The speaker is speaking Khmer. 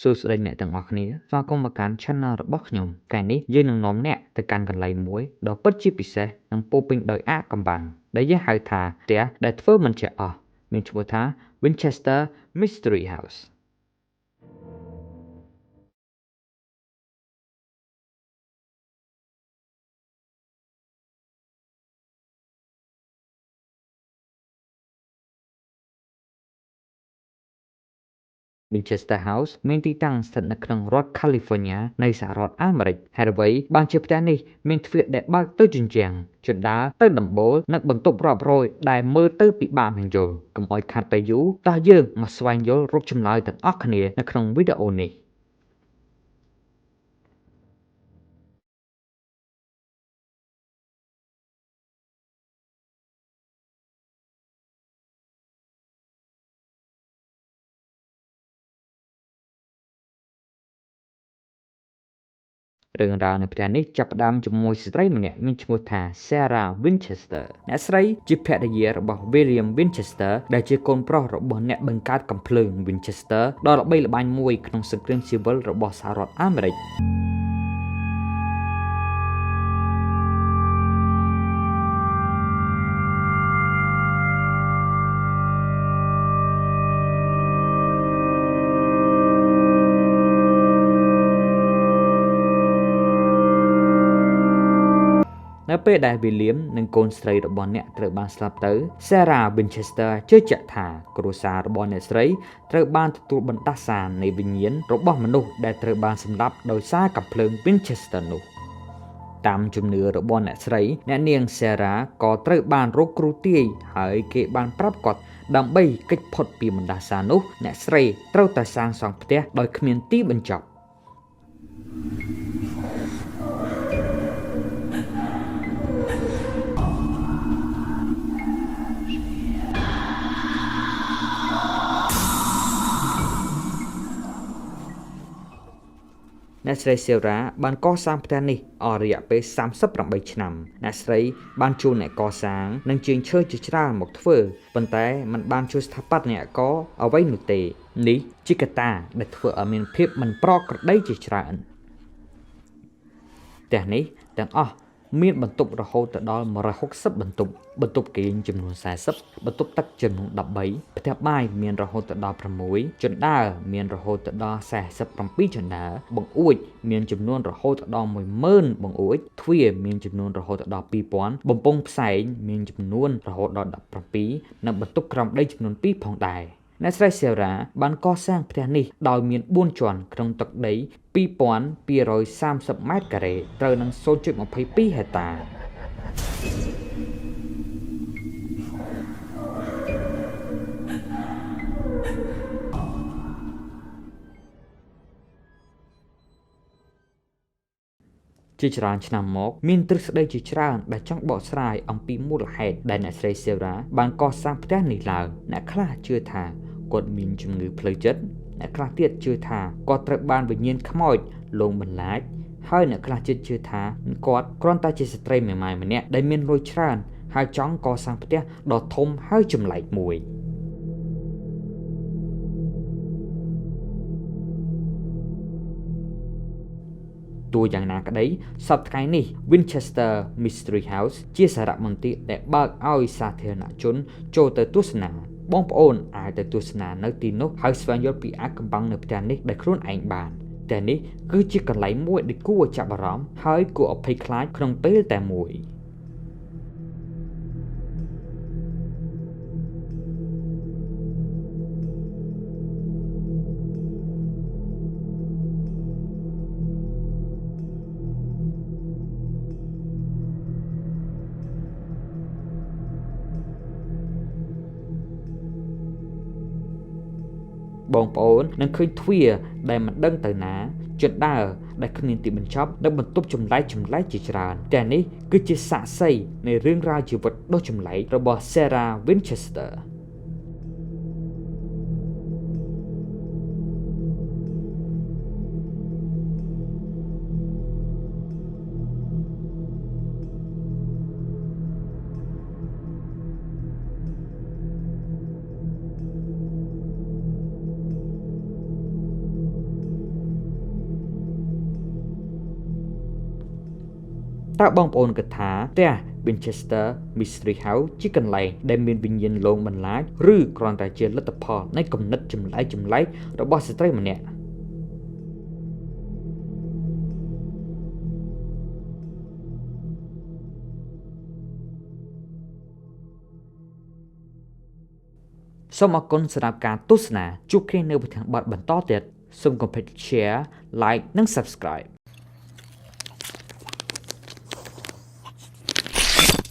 សួស្តីអ្នកទាំងអស់គ្នាស្វាគមន៍មកកាន់ Channel របស់ខ្ញុំថ្ងៃនេះយើងនឹងនាំអ្នកទៅកាន់កន្លែងមួយដ៏ពិតជាពិសេសនិងពោរពេញដោយអាថ៌កំបាំងដែលយើងហៅថាផ្ទះដែលធ្វើមិនចេះអស់មានឈ្មោះថា Winchester Mystery House Winchester House មានទីតាំងស្ថិតនៅក្នុងរដ្ឋ California នៃសហរដ្ឋអាមេរិកហេតុអ្វីបានជាផ្ទះនេះមានទ្វារដែលបើកទៅជញ្ជាំងជណ្ដាលទៅដំបូលនិងបន្ទប់រាប់រយដែលមើលទៅពិបាកនឹងយល់កុំឲ្យខាត់ទៅយូរតោះយើងមកស្វែងយល់រកចម្លើយទាំងអស់គ្នានៅក្នុងវីដេអូនេះរឿងរ៉ាវនៃផ្ទះនេះចាប់ផ្ដើមជាមួយស្ត្រីម្នាក់មានឈ្មោះថា Sarah Winchester អ្នកស្រីជាភរិយារបស់ William Winchester ដែលជាកូនប្រុសរបស់អ្នកបង្កើតកាំភ្លើង Winchester ដ៏ល្បីល្បាញមួយក្នុងសង្គ្រាមស៊ីវិលរបស់សហរដ្ឋអាមេរិកនៅពេលដែល William និងកូនស្រីរបស់អ្នកត្រូវបានស្លាប់ទៅ Sarah Winchester ជឿជាក់ថាគ្រួសាររបស់អ្នកស្រីត្រូវបានទទួលបណ្ដាសានៃវិញ្ញាណរបស់មនុស្សដែលត្រូវបានសម្លាប់ដោយសារកាំភ្លើង Winchester នោះតាមជំនឿរបស់អ្នកស្រីអ្នកនាង Sarah ក៏ត្រូវបានរកគ្រូទាយហើយគេបានប្រាប់គាត់ដើម្បីគេចផុតពីបណ្ដាសានោះអ្នកស្រីត្រូវតែសាងសង់ផ្ទះដោយគ្មានទីបញ្ចប់អ្នកស្រី Sarah បានកសាងផ្ទះនេះអស់រយៈពេល38ឆ្នាំអ្នកស្រីបានជួលអ្នកកសាងនិងជាងឈើជាច្រើនមកធ្វើប៉ុន្តែมันបានជួយស្ថាបត្យករអ្វីនោះទេនេះជាកត្តាដែលធ្វើឲ្យមានភាពមិនប្រក្រតីជាច្រើនផ្ទះនេះទាំងអស់មានបន្ទប់រហូតដល់160បន្ទប់គេងចំនួន40បន្ទប់ទឹកចំនួន13ផ្ទះបាយមានរហូតដល់6ជណ្ដើរមានរហូតដល់47ជណ្ដើរបង្អួចមានចំនួនរហូតដល់10000បង្អួចទ្វារមានចំនួនរហូតដល់2000បំពង់ផ្សែងមានចំនួនរហូតដល់17និងបន្ទប់ក្រោមដីចំនួន2ផងដែរអ្នកស្រី Sarah បានកសាងផ្ទះនេះដោយមាន4ជាន់ក្នុងទឹកដី2230ម៉ែត្រការ៉េត្រូវនឹង 0.22 ហិកតាជាច្រើនឆ្នាំមកមានទ្រឹស្ដីជាច្រើនដែលចង់បកស្រាយអំពីមូលហេតុដែលអ្នកស្រី Sarah បានកសាងផ្ទះនេះឡើងអ្នកខ្លះជឿថាគាត់មានជំងឺផ្លូវចិត្តអ្នកខ្លះទៀតជឿថាគាត់ត្រូវបានវិញ្ញាណខ្មោចលងបន្លាចហើយអ្នកខ្លះទៀតជឿថាគាត់គ្រាន់តែជាស្ត្រីមេម៉ាយម្នាក់ដែលមានលុយច្រើនហើយចង់កសាងផ្ទះដ៏ធំហើយចម្លែកមួយទោះយ៉ាងណាក្តីសប្តាហ៍ថ្ងៃនេះ Winchester Mystery House ជាសារមន្ទីរដែលបើកឲ្យសាធារណជនចូលទៅទស្សនាបងប្អូនអាចទៅទស្សនានៅទីនោះហើយស្វែងយល់ពីអាថ៌កំបាំងនៅផ្ទះនេះដោយខ្លួនឯងបានតែនេះគឺជាកន្លែងមួយដែលគួរឲ្យចាប់អារម្មណ៍ហើយគួរឲ្យភ័យខ្លាចក្នុងពេលតែមួយបងប្អូននឹងឃើញទ្វារដែលមិនដឹងទៅណាជណ្ដើរដែលគ្មានទីបញ្ចប់និងបន្ទប់ចម្លែកជាច្រើនតែនេះគឺជាសាក្សីនៃរឿងរ៉ាវជីវិតដ៏ចម្លែករបស់ Sarah Winchester តើបងប្អូនគិតថាផ្ទះ Winchester Mystery House ជាកន្លែងដែលមានវិញ្ញាណលងបន្លាចឬគ្រាន់តែជាលទ្ធផលនៃគំនិតចម្លែករបស់ស្ត្រីម្នាក់សូមអរគុណសម្រាប់ការទស្សនាជួបគ្នានៅប្រធានបទបន្តទៀតសូមកុំភ្លេច share like និង subscribe